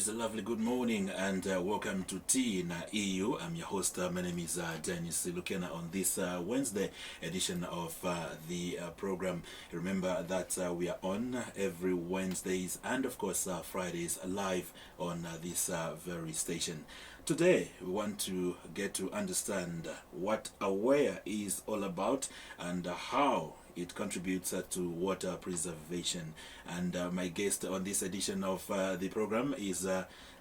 is a lovely good morning and welcome to Tea in EU. I'm your host. My name is Dennis looking on this Wednesday edition of the program. Remember that we are on every Wednesdays and of course Fridays live on this very station. Today we want to get to understand what Aware is all about and how it contributes to water preservation. And my guest on this edition of the program is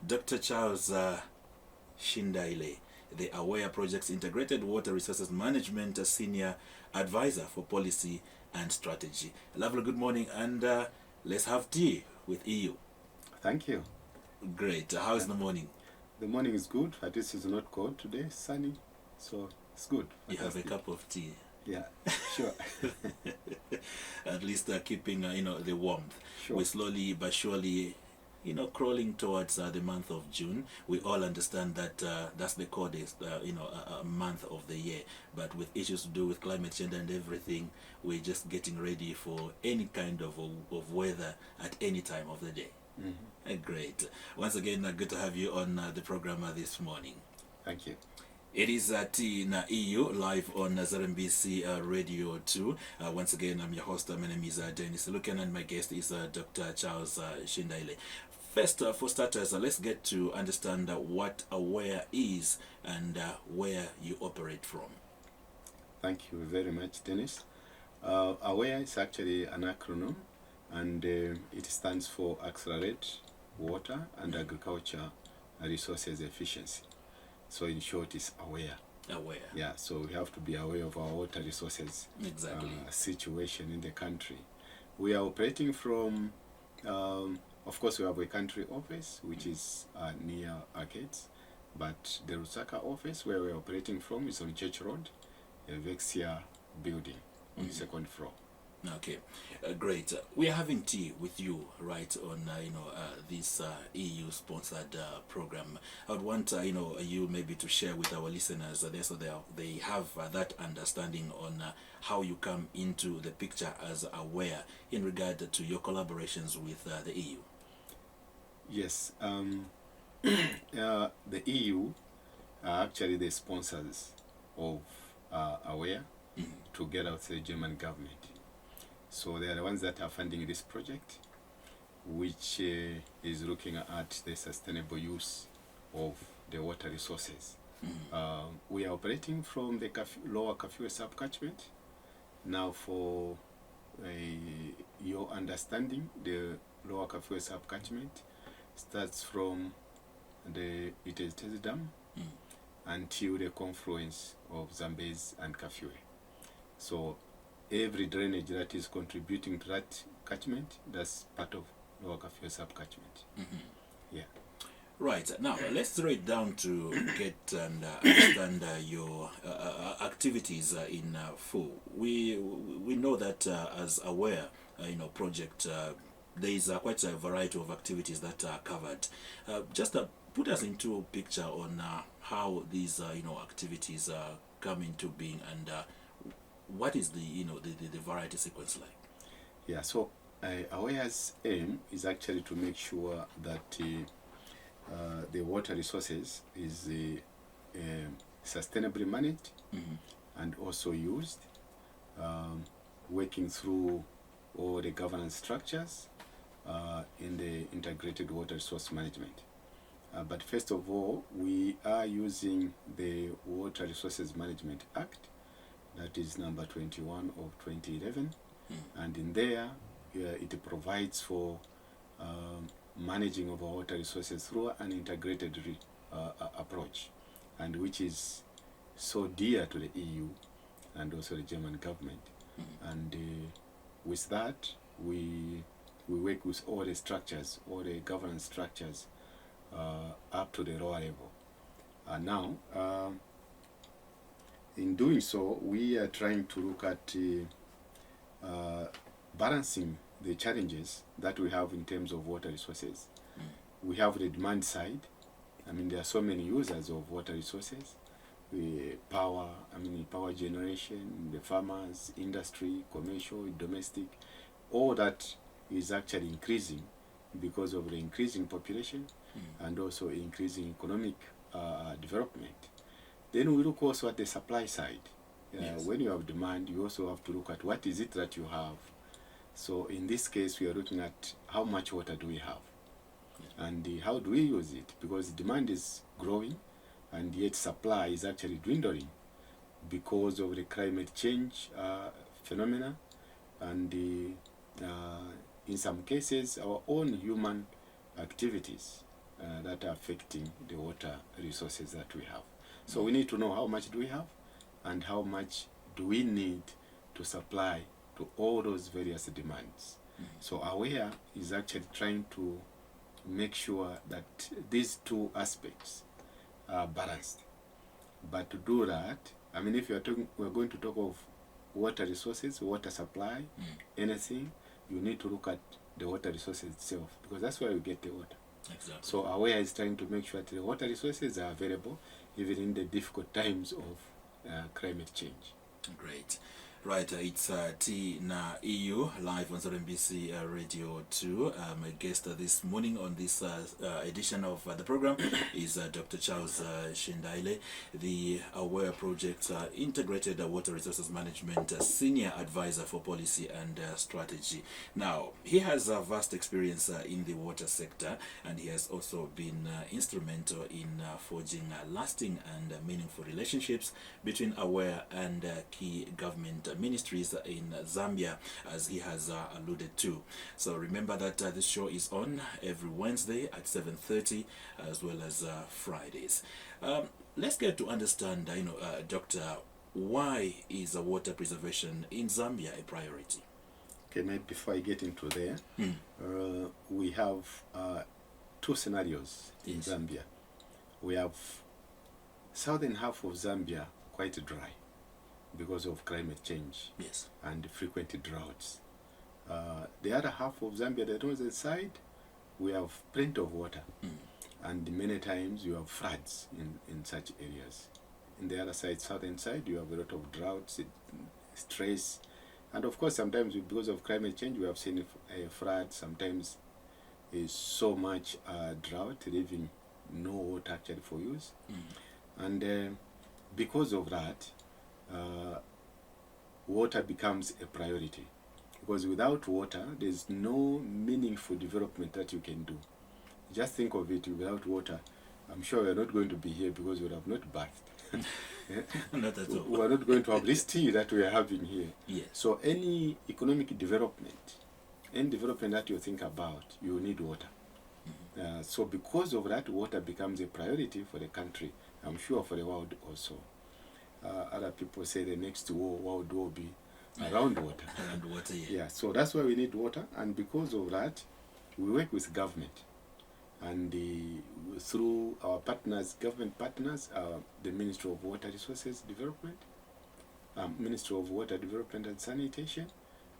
Dr. Charles Shindaile, the Aware Project's Integrated Water Resources Management Senior Advisor for Policy and Strategy. Lovely good morning, and let's have tea with EU. Thank you. Great. How's the morning? The morning is good. At least it's not cold today, sunny, so it's good. You have a cup of tea. Yeah, sure. At least keeping the warmth. Sure. We're slowly but surely crawling towards the month of June. We all understand that that's the coldest month of the year, but with issues to do with climate change and everything, we're just getting ready for any kind of weather at any time of the day. Great. Once again, good to have you on the program this morning. Thank you. It is Tea in EU live on ZNBC Radio 2. Once again, I'm your host. My name is Dennis Lucan, and my guest is Dr. Charles Shindaile. First, for starters, let's get to understand what Aware is and where you operate from. Thank you very much, Dennis. Aware is actually an acronym, and it stands for Accelerate Water and Agriculture Resources Efficiency. So in short, it's Aware. Aware. Yeah, so we have to be aware of our water resources situation in the country. We are operating from, of course, we have a country office, which is near Arcades, but the Lusaka office, where we're operating from, is on Church Road, a Vexia building on the second floor. Okay, great. We are having tea with you right on this EU-sponsored program. I would want you maybe to share with our listeners there so they have that understanding on how you come into the picture as Aware in regard to your collaborations with the EU. Yes, the EU are actually the sponsors of Aware together with the German government. So they are the ones that are funding this project, which is looking at the sustainable use of the water resources. We are operating from the lower Kafue sub-catchment. Now, for your understanding, the lower Kafue sub-catchment starts from the Uytteraeghe Dam until the confluence of Zambezi and Kafue. So every drainage that is contributing to that catchment, that's part of Lower Kafue sub-catchment. Yeah. Right. Now, let's throw it down to get and understand your activities in full. We know that as Aware, project, there is quite a variety of activities that are covered. Just put us into a picture on how these activities come into being and what is the variety sequence like? Yeah, so Aware's aim is actually to make sure that the water resources is sustainably managed and also used, working through all the governance structures in the integrated water resource management. But first of all, we are using the Water Resources Management Act, that is number 21 of 2011, and in there it provides for managing of our water resources through an integrated approach, and which is so dear to the EU and also the German government. And with that, we work with all the structures, all the governance structures up to the lower level. Now, in doing so, we are trying to look at balancing the challenges that we have in terms of water resources. We have the demand side. I mean, there are so many users of water resources. Power generation, the farmers, industry, commercial, domestic, all that is actually increasing because of the increasing population and also increasing economic development. Then we look also at the supply side. Yes. When you have demand, you also have to look at what is it that you have. So in this case, we are looking at how much water do we have, and how do we use it, because demand is growing and yet supply is actually dwindling because of the climate change phenomena, and in some cases our own human activities that are affecting the water resources that we have. So we need to know how much do we have and how much do we need to supply to all those various demands. So AWARE is actually trying to make sure that these two aspects are balanced. But to do that, I mean, if we're going to talk of water resources, water supply, anything, you need to look at the water resources itself, because that's where you get the water. Exactly. So AWARE is trying to make sure that the water resources are available even in the difficult times of climate change. Great. Right, it's T na EU live on ZNBC Radio 2. My guest this morning on this edition of the program is Dr. Charles Shindaile, the AWARE Project Integrated Water Resources Management Senior Advisor for Policy and Strategy. Now, he has a vast experience in the water sector, and he has also been instrumental in forging lasting and meaningful relationships between AWARE and key government ministries in Zambia, as he has alluded to. So remember that this show is on every Wednesday at 7:30 as well as Fridays. Let's get to understand, Doctor, why is water preservation in Zambia a priority? Okay, maybe before I get into there, we have two scenarios in Zambia. We have southern half of Zambia quite dry because of climate change and frequent droughts. The other half of Zambia, the northern side, we have plenty of water, and many times you have floods in such areas. In the other side, southern side, you have a lot of droughts, stress, and of course sometimes because of climate change we have seen a flood. Sometimes is so much drought, leaving no water actually for use, and because of that, water becomes a priority, because without water there's no meaningful development that you can do. Just think of it, without water, I'm sure we're not going to be here because we would have not bathed. Not at all. We're not going to have this tea that we are having here. Yes. So any economic development, any development that you think about, you need water. So because of that, water becomes a priority for the country, I'm sure for the world also. Other people say the next world war will be around water. Around water, yeah. So that's why we need water, and because of that, we work with government, and through our partners, government partners, the Ministry of Water Resources Development, Ministry of Water Development and Sanitation.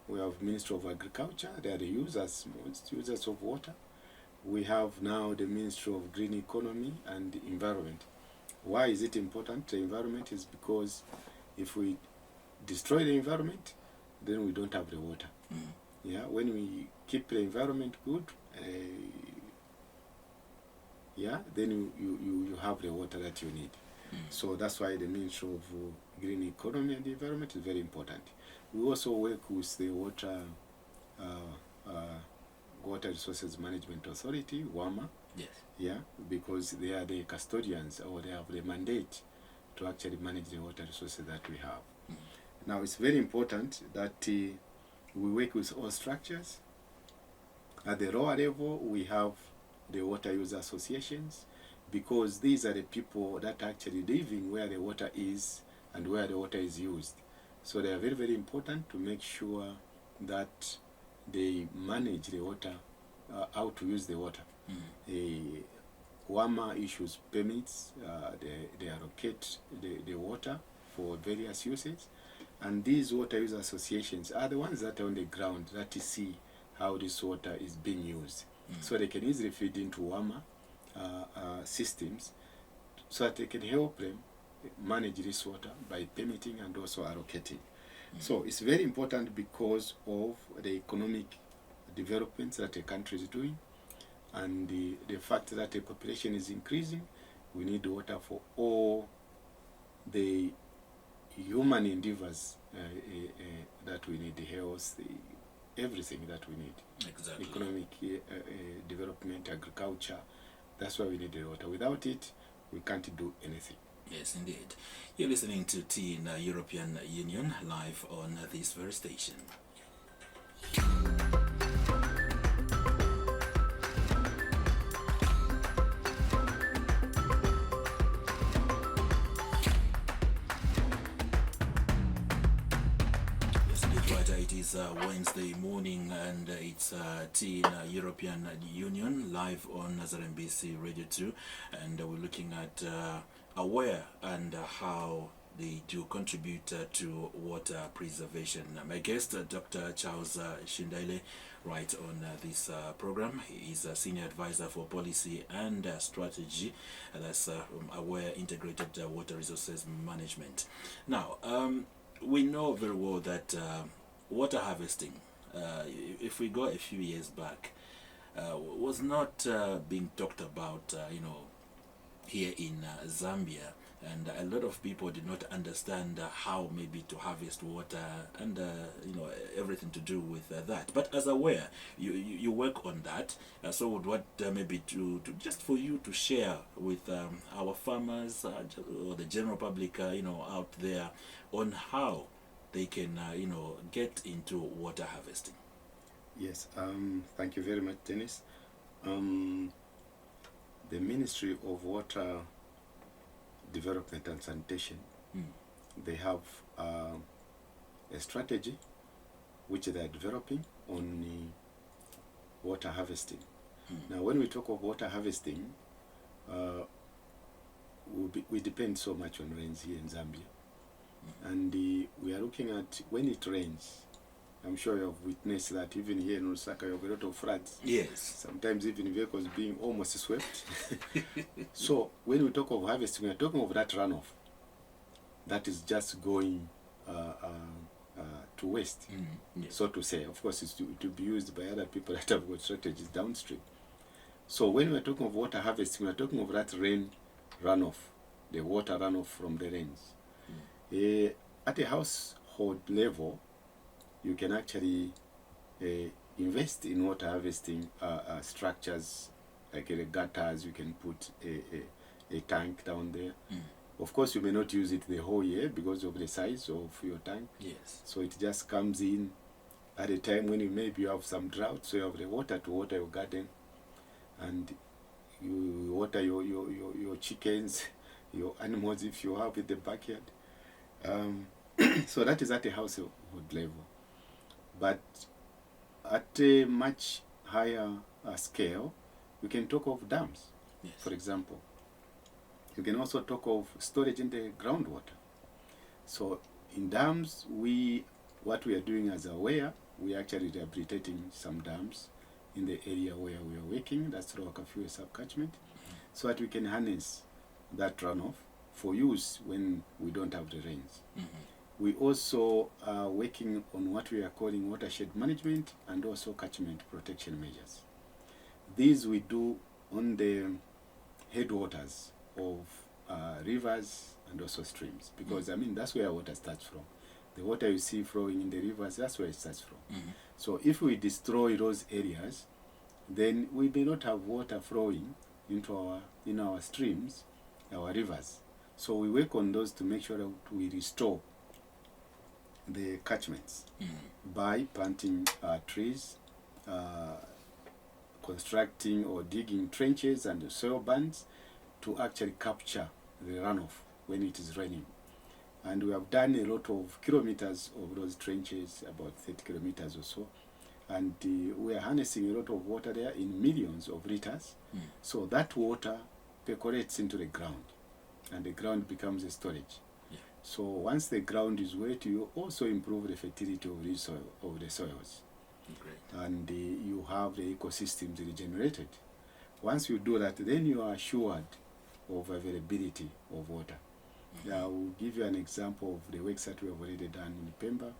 We have Ministry of Agriculture. They are the users, most users of water. We have now the Ministry of Green Economy and Environment. Why is it important, the environment? Is because if we destroy the environment, then we don't have the water. Yeah, when we keep the environment good, then you have the water that you need. So that's why the Ministry of Green Economy and Environment is very important. We also work with the Water Resources Management Authority, WAMA. Yes. Yeah, because they are the custodians, or they have the mandate to actually manage the water resources that we have. Now, it's very important that we work with all structures. At the lower level, we have the water user associations, because these are the people that are actually living where the water is and where the water is used. So they are very, very important to make sure that they manage the water, how to use the water. WAMA issues permits, they allocate the water for various uses, and these water user associations are the ones that are on the ground that see how this water is being used. So they can easily feed into WAMA systems, so that they can help them manage this water by permitting and also allocating. So it's very important because of the economic developments that the country is doing, and the fact that the population is increasing, we need water for all the human endeavors that we need, the health, everything that we need. Exactly. Economic development, agriculture. That's why we need the water. Without it, we can't do anything. Yes, indeed. You're listening to Tea in European Union live on this very station. It is Wednesday morning, and it's Tea in European Union live on ZNBC Radio 2, and we're looking at aware and how they do contribute to water preservation. My guest, Dr. Charles Shindaile, right on this program. He is a senior advisor for policy and strategy. That's Aware Integrated Water Resources Management. Now, we know very well that water harvesting, if we go a few years back, was not being talked about, here in Zambia, and a lot of people did not understand how maybe to harvest water and everything to do with that. But as aware, you work on that. So would what maybe to just for you to share with our farmers or the general public, out there, on how they can, get into water harvesting. Yes, thank you very much, Dennis. The Ministry of Water Development and Sanitation, they have a strategy which they are developing on water harvesting. Now, when we talk of water harvesting, we depend so much on rains here in Zambia. And we are looking at when it rains. I'm sure you have witnessed that even here in Osaka, you have a lot of floods. Yes. Sometimes even vehicles being almost swept. So when we talk of harvesting, we are talking of that runoff that is just going to waste, Yes. so to say. Of course, it's to be used by other people that have got strategies downstream. So when we are talking of water harvesting, we are talking of that rain runoff, the water runoff from the rains. At a household level, you can actually invest in water harvesting structures, like the gutters. You can put a tank down there. Of course, you may not use it the whole year because of the size of your tank. Yes. So it just comes in at a time when you have some drought, so you have the water to water your garden, and you water your chickens, your animals if you have in the backyard. So that is at a household level. But at a much higher scale, we can talk of dams, Yes. for example. You can also talk of storage in the groundwater. So in dams, what we are doing as aware, we are actually rehabilitating some dams in the area where we are working, that's Rwakafiwe sub-catchment, so that we can harness that runoff for use when we don't have the rains. We also are working on what we are calling watershed management and also catchment protection measures. These we do on the headwaters of rivers and also streams, because that's where water starts from. The water you see flowing in the rivers, that's where it starts from. So if we destroy those areas, then we may not have water flowing into our streams, our rivers. So we work on those to make sure that we restore the catchments by planting trees, constructing or digging trenches and soil bands to actually capture the runoff when it is raining. And we have done a lot of kilometers of those trenches, about 30 kilometers or so. And we are harnessing a lot of water there in millions of liters. So that water percolates into the ground, and the ground becomes a storage. So once the ground is wet, you also improve the fertility of the soils. Great. And you have the ecosystems regenerated. Once you do that, then you are assured of availability of water. I will give you an example of the works that we have already done in Pemba.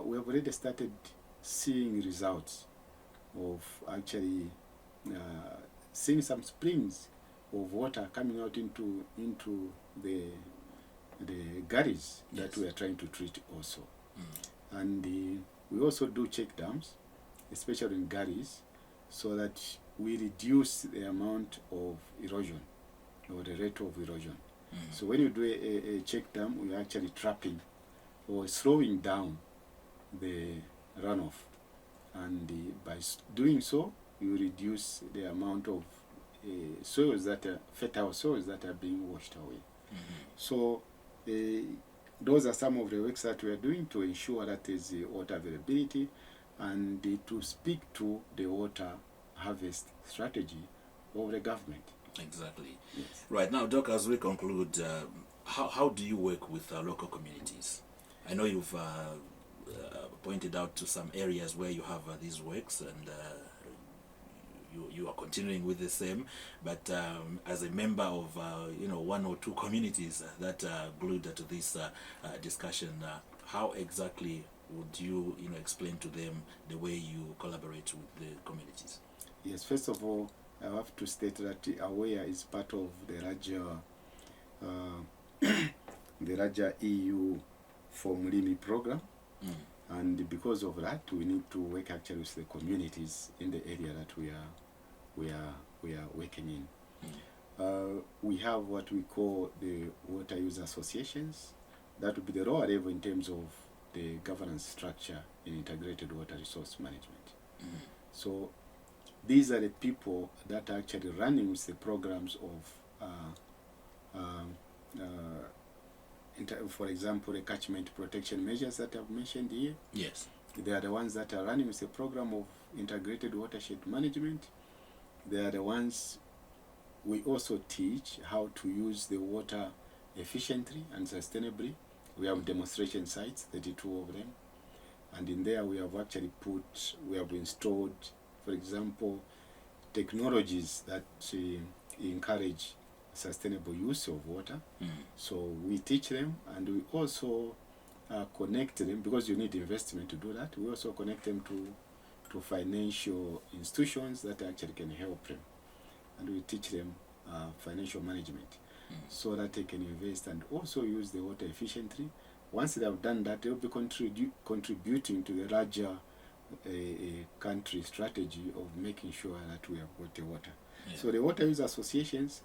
We have already started seeing results of actually seeing some springs of water coming out into the gullies that Yes. we are trying to treat also. And we also do check dams, especially in gullies, so that we reduce the amount of erosion or the rate of erosion. So when you do a check dam, we are actually trapping or slowing down the runoff, and by doing so, you reduce the amount of soils that are fertile soils that are being washed away. So those are some of the works that we are doing to ensure that there is water availability and to speak to the water harvest strategy of the government. Exactly. Yes. Right now, Doc, as we conclude, how do you work with local communities? I know you've pointed out to some areas where you have these works, and you are continuing with the same. But as a member of one or two communities that are glued to this discussion, how exactly would you explain to them the way you collaborate with the communities? Yes. First of all, I have to state that AWARE is part of the larger EU for Mulimi program, and because of that, we need to work actually with the communities in the area that we are working in. We have what we call the water use associations. That would be the lower level in terms of the governance structure in integrated water resource management. So these are the people that are actually running with the programs of, for example, the catchment protection measures that I've mentioned here. Yes. They are the ones that are running with the program of integrated watershed management. They are the ones we also teach how to use the water efficiently and sustainably. We have demonstration sites, 32 of them. And in there we have actually installed, for example, technologies that encourage sustainable use of water. So we teach them, and we also connect them, because you need investment to do that. We also connect them to financial institutions that actually can help them, and we teach them financial management so that they can invest and also use the water efficiently. Once they have done that, they will be contributing to the larger country strategy of making sure that we have got the water. Yeah. So the water use associations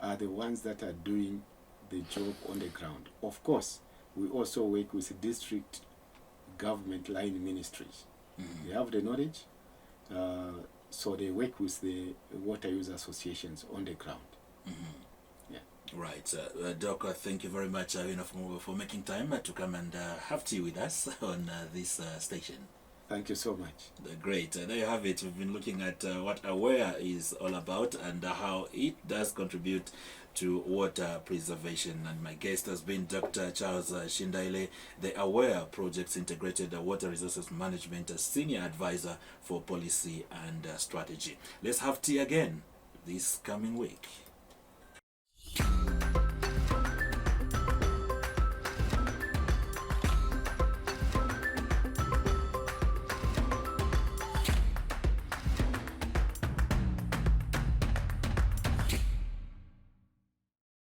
are the ones that are doing the job on the ground. Of course, we also work with district government line ministries. They have the knowledge, so they work with the water use associations on the ground. Right. Doc, thank you very much for making time to come and have tea with us on this station. Thank you so much. Great. There you have it. We've been looking at what AWARE is all about and how it does contribute to water preservation. And my guest has been Dr. Charles Shindaile, the AWARE Project's Integrated Water Resources Management Senior Advisor for Policy and Strategy. Let's have tea again this coming week.